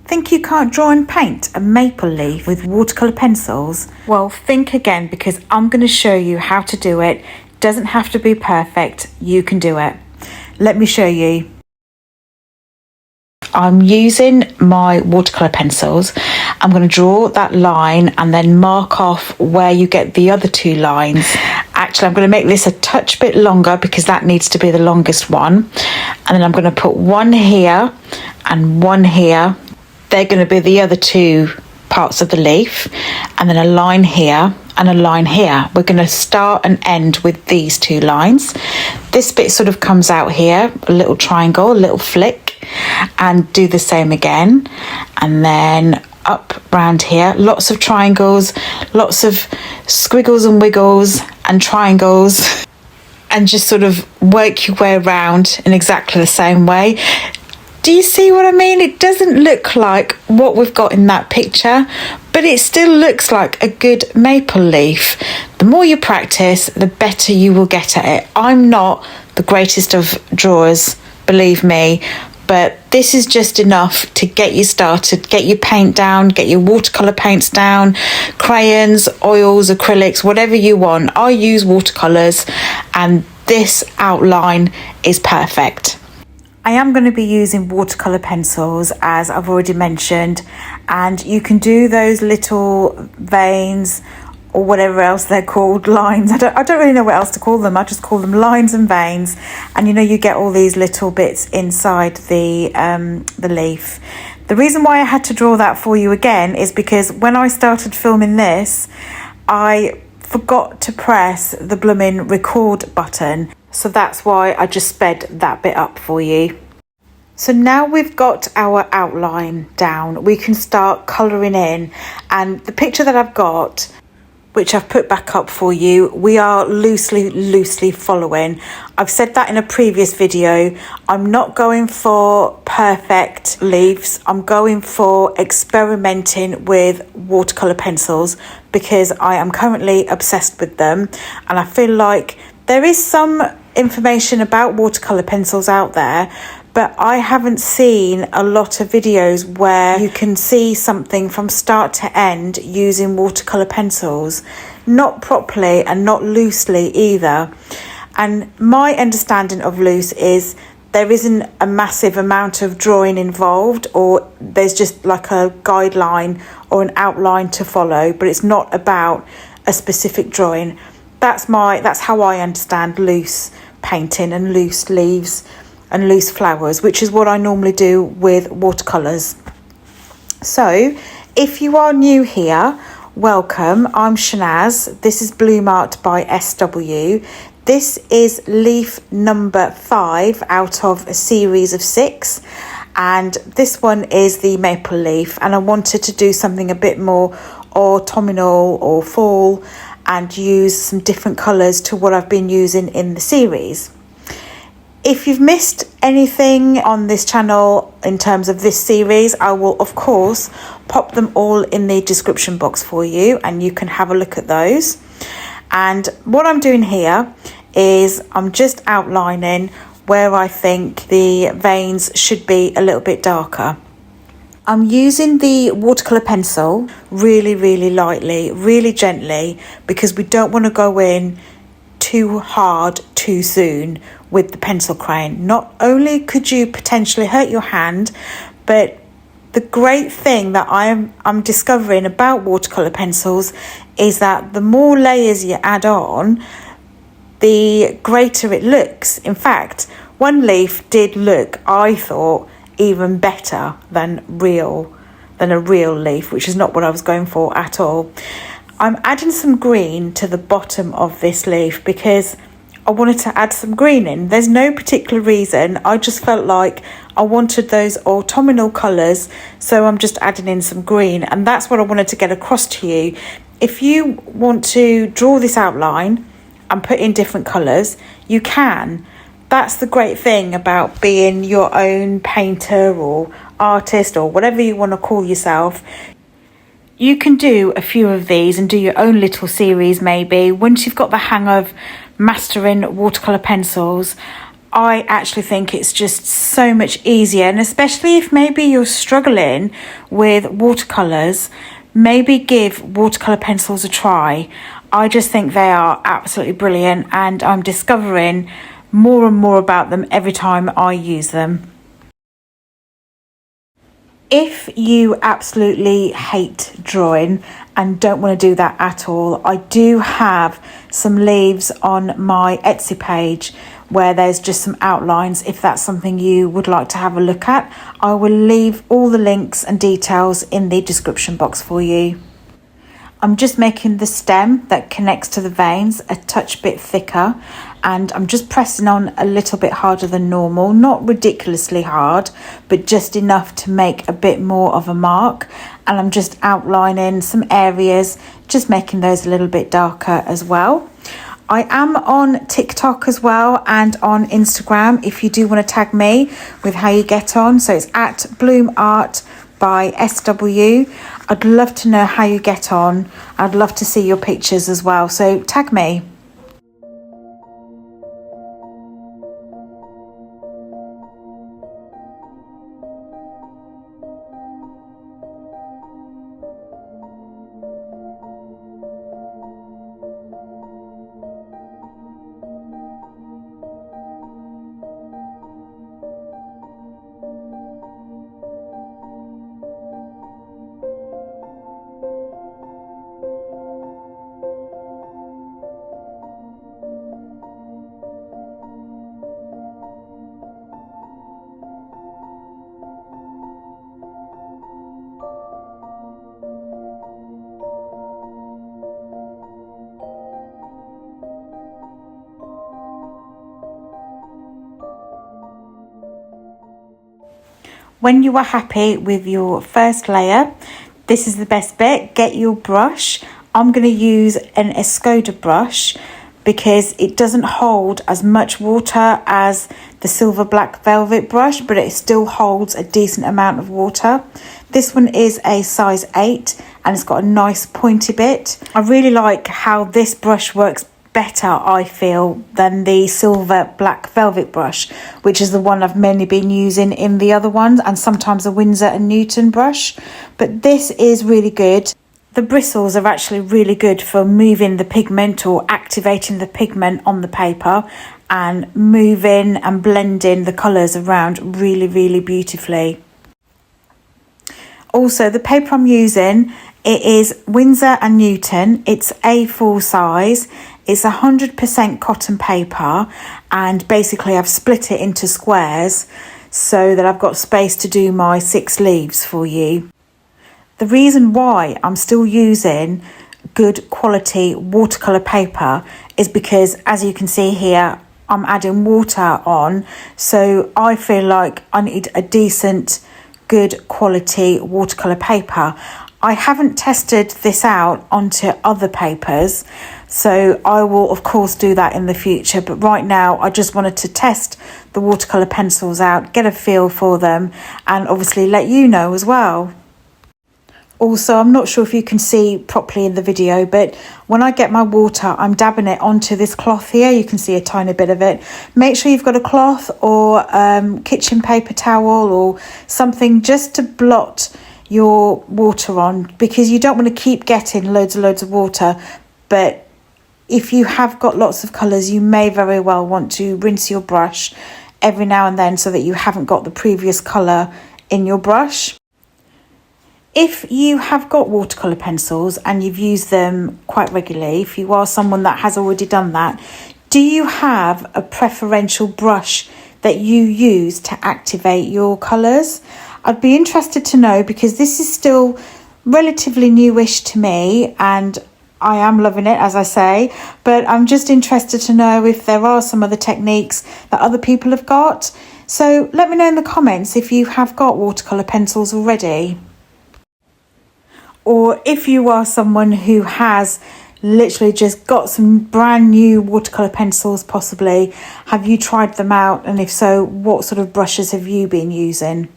Think you can't draw and paint a maple leaf with watercolour pencils? Well, think again, because I'm going to show you how to do it. Doesn't have to be perfect, you can do it. Let me show you. I'm using my watercolour pencils. I'm going to draw that line and then mark off where you get the other two lines. Actually, I'm going to make this a touch bit longer because that needs to be the longest one. And then I'm going to put one here and one here. They're going to be the other two parts of the leaf. And then a line here and a line here. We're going to start and end with these two lines. This bit sort of comes out here, a little triangle, a little flick, and do the same again. And then up round here, lots of triangles, lots of squiggles and wiggles and triangles, and just sort of work your way around in exactly the same way. Do you see what I mean? It doesn't look like what we've got in that picture, but it still looks like a good maple leaf. The more you practice, the better you will get at it. I'm not the greatest of drawers, believe me, but this is just enough to get you started, get your paint down, get your watercolour paints down, crayons, oils, acrylics, whatever you want. I use watercolours and this outline is perfect. I am going to be using watercolour pencils, as I've already mentioned, and you can do those little veins or whatever else they're called, lines. I don't really know what else to call them. I just call them lines and veins. And you know, you get all these little bits inside the leaf. The reason why I had to draw that for you again is because when I started filming this, I forgot to press the blooming record button. So that's why I just sped that bit up for you. So now we've got our outline down, we can start colouring in. And the picture that I've got, which I've put back up for you, we are loosely following. I've said that in a previous video. I'm not going for perfect leaves. I'm going for experimenting with watercolour pencils because I am currently obsessed with them. And I feel like there is some information about watercolour pencils out there, but I haven't seen a lot of videos where you can see something from start to end using watercolour pencils, not properly and not loosely either. And my understanding of loose is there isn't a massive amount of drawing involved, or there's just like a guideline or an outline to follow, but it's not about a specific drawing. That's how I understand loose painting and loose leaves and loose flowers, which is what I normally do with watercolours. So if you are new here, welcome. I'm Shahnaz. This is Bloom Art by SW. This is leaf number 5 out of a series of 6, and this one is the maple leaf, and I wanted to do something a bit more autumnal or fall and use some different colours to what I've been using in the series. If you've missed anything on this channel in terms of this series, I will of course pop them all in the description box for you and you can have a look at those. And what I'm doing here is I'm just outlining where I think the veins should be a little bit darker. I'm using the watercolour pencil really lightly, really gently, because we don't want to go in too hard too soon with the pencil crayon. Not only could you potentially hurt your hand, but the great thing that I'm discovering about watercolour pencils is that the more layers you add on, the greater it looks. In fact, one leaf did look, I thought, even better than a real leaf, which is not what I was going for at all. I'm adding some green to the bottom of this leaf because I wanted to add some green in. There's no particular reason. I just felt like I wanted those autumnal colours, so I'm just adding in some green, and that's what I wanted to get across to you. If you want to draw this outline and put in different colours, you can. That's the great thing about being your own painter or artist or whatever you want to call yourself. You can do a few of these and do your own little series maybe. Once you've got the hang of mastering watercolour pencils, I actually think it's just so much easier, and especially if maybe you're struggling with watercolours, maybe give watercolour pencils a try. I just think they are absolutely brilliant, and I'm discovering more and more about them every time I use them. If you absolutely hate drawing and don't want to do that at all, I do have some leaves on my Etsy page where there's just some outlines. If that's something you would like to have a look at, I will leave all the links and details in the description box for you. I'm just making the stem that connects to the veins a touch bit thicker, and I'm just pressing on a little bit harder than normal, not ridiculously hard, but just enough to make a bit more of a mark. And I'm just outlining some areas, just making those a little bit darker as well. I am on TikTok as well and on Instagram if you do want to tag me with how you get on. So it's at Bloom Art by SW. I'd love to know how you get on. I'd love to see your pictures as well, so tag me. When you are happy with your first layer, this is the best bit. Get your brush. I'm going to use an Escoda brush because it doesn't hold as much water as the silver black velvet brush, but it still holds a decent amount of water. This one is a size 8 and it's got a nice pointy bit. I really like how this brush works better, I feel, than the silver black velvet brush, which is the one I've mainly been using in the other ones, and sometimes a Winsor and Newton brush. But this is really good. The bristles are actually really good for moving the pigment or activating the pigment on the paper and moving and blending the colours around really beautifully. Also, the paper I'm using, it is Winsor and Newton. It's A4 size. It's 100% cotton paper, and basically I've split it into squares so that I've got space to do my 6 leaves for you. The reason why I'm still using good quality watercolour paper is because, as you can see here, I'm adding water on, so I feel like I need a decent, good quality watercolour paper. I haven't tested this out onto other papers, so I will of course do that in the future, but right now I just wanted to test the watercolour pencils out, get a feel for them, and obviously let you know as well. Also, I'm not sure if you can see properly in the video, but when I get my water, I'm dabbing it onto this cloth here. You can see a tiny bit of it. Make sure you've got a cloth or kitchen paper towel or something just to blot your water on, because you don't want to keep getting loads of water. But if you have got lots of colours, you may very well want to rinse your brush every now and then so that you haven't got the previous colour in your brush. If you have got watercolour pencils and you've used them quite regularly, if you are someone that has already done that, do you have a preferential brush that you use to activate your colours? I'd be interested to know, because this is still relatively newish to me and I am loving it, as I say, but I'm just interested to know if there are some other techniques that other people have got. So let me know in the comments if you have got watercolour pencils already. Or if you are someone who has literally just got some brand new watercolour pencils possibly, have you tried them out? And if so, what sort of brushes have you been using?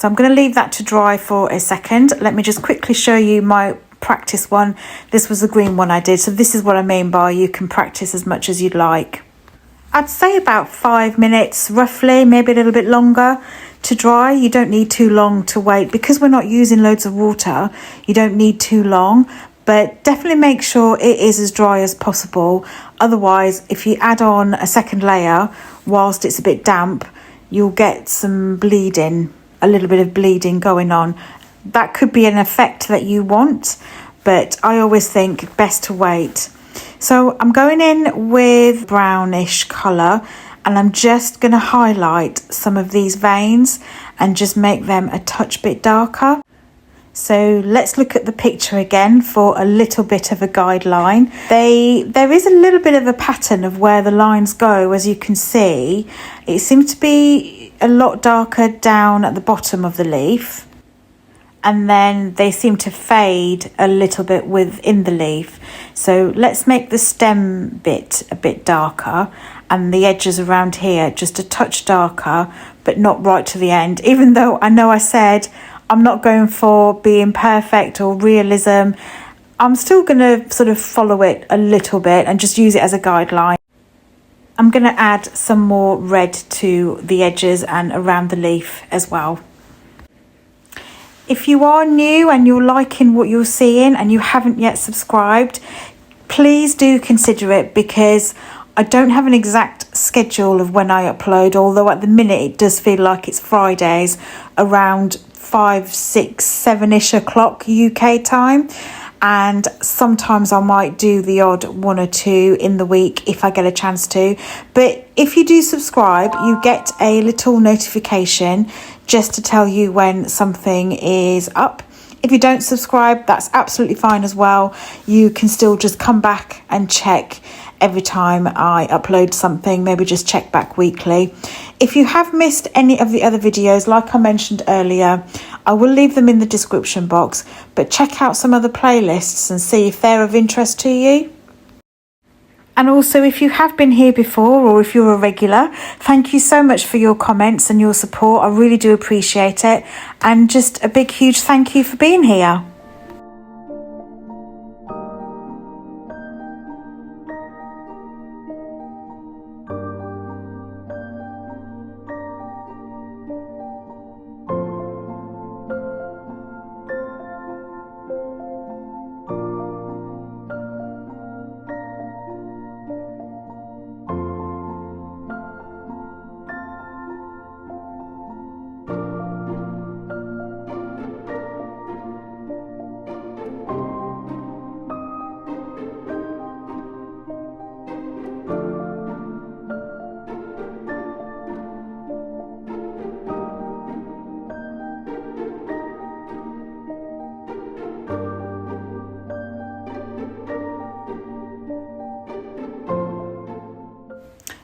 So I'm going to leave that to dry for a second. Let me just quickly show you my practice one. This was the green one I did. So this is what I mean by you can practice as much as you'd like. I'd say about 5 minutes roughly, maybe a little bit longer to dry. You don't need too long to wait because we're not using loads of water. You don't need too long, but definitely make sure it is as dry as possible. Otherwise, if you add on a second layer whilst it's a bit damp, you'll get some bleeding, a little bit of bleeding going on. That could be an effect that you want, but I always think best to wait. So I'm going in with brownish colour and I'm just going to highlight some of these veins and just make them a touch bit darker. So let's look at the picture again for a little bit of a guideline. There is a little bit of a pattern of where the lines go, as you can see. It seems to be a lot darker down at the bottom of the leaf, and then they seem to fade a little bit within the leaf. So let's make the stem bit a bit darker and the edges around here just a touch darker, but not right to the end. Even though I know I said I'm not going for being perfect or realism, I'm still going to sort of follow it a little bit and just use it as a guideline. I'm going to add some more red to the edges and around the leaf as well. If you are new and you're liking what you're seeing and you haven't yet subscribed, please do consider it, because I don't have an exact schedule of when I upload, although at the minute it does feel like it's Fridays around 5, 6, 7-ish o'clock UK time, and sometimes I might do the odd 1 or 2 in the week if I get a chance to. But if you do subscribe, you get a little notification just to tell you when something is up. If you don't subscribe, that's absolutely fine as well. You can still just come back and check every time I upload something, maybe just check back weekly. If you have missed any of the other videos, like I mentioned earlier, I will leave them in the description box, but check out some other playlists and see if they're of interest to you. And also, if you have been here before or if you're a regular, thank you so much for your comments and your support. I really do appreciate it. And just a big, huge thank you for being here.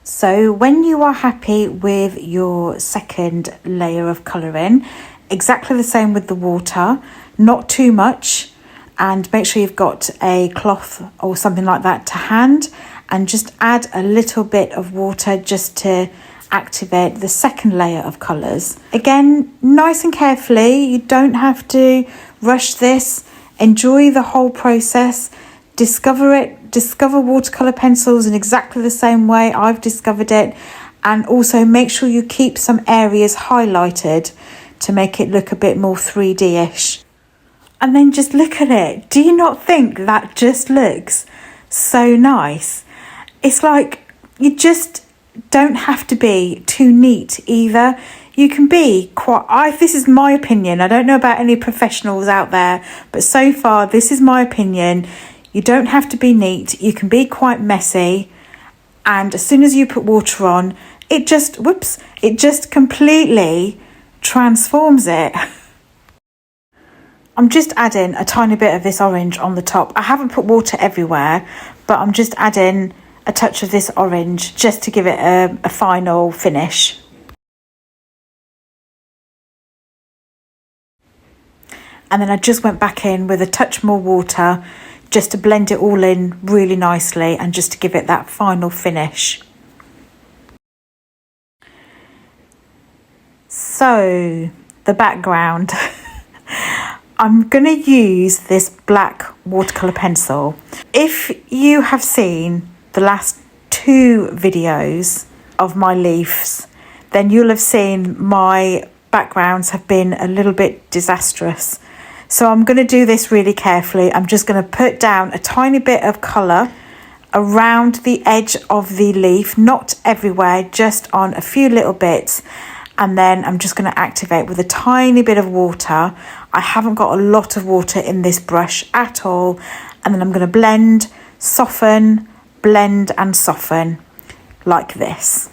So when you are happy with your second layer of colouring, exactly the same with the water, not too much, and make sure you've got a cloth or something like that to hand, and just add a little bit of water just to activate the second layer of colours. Again, nice and carefully, you don't have to rush this. Enjoy the whole process. Discover watercolour pencils in exactly the same way I've discovered it, and also make sure you keep some areas highlighted to make it look a bit more 3D-ish. And then just look at it. Do you not think that just looks so nice? It's like you just don't have to be too neat either. You can be this is my opinion. I don't know about any professionals out there, but so far this is my opinion. You don't have to be neat. You can be quite messy. And as soon as you put water on, it just completely transforms it. I'm just adding a tiny bit of this orange on the top. I haven't put water everywhere, but I'm just adding a touch of this orange just to give it a final finish. And then I just went back in with a touch more water just to blend it all in really nicely and just to give it that final finish. So the background, I'm going to use this black watercolour pencil. If you have seen the last 2 videos of my leaves, then you'll have seen my backgrounds have been a little bit disastrous. So I'm going to do this really carefully. I'm just going to put down a tiny bit of colour around the edge of the leaf, not everywhere, just on a few little bits. And then I'm just going to activate with a tiny bit of water. I haven't got a lot of water in this brush at all. And then I'm going to blend, soften, blend and soften like this.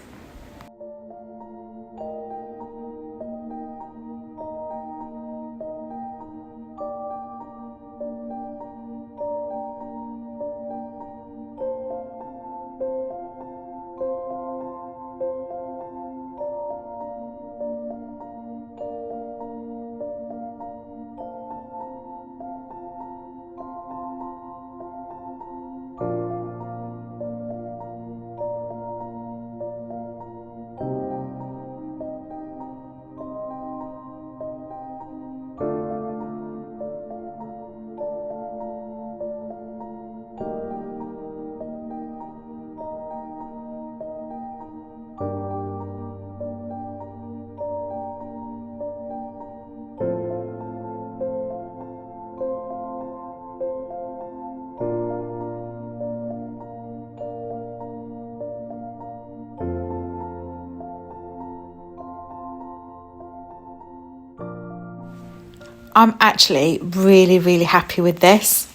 I'm actually really happy with this.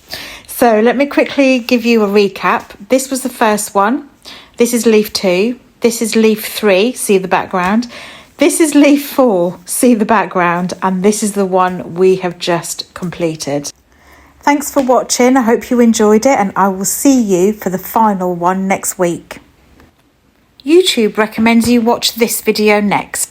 So let me quickly give you a recap. This was the first one. This is leaf 2. This is leaf 3, see the background. This is leaf 4, see the background. And this is the one we have just completed. Thanks for watching. I hope you enjoyed it, and I will see you for the final one next week. YouTube recommends you watch this video next.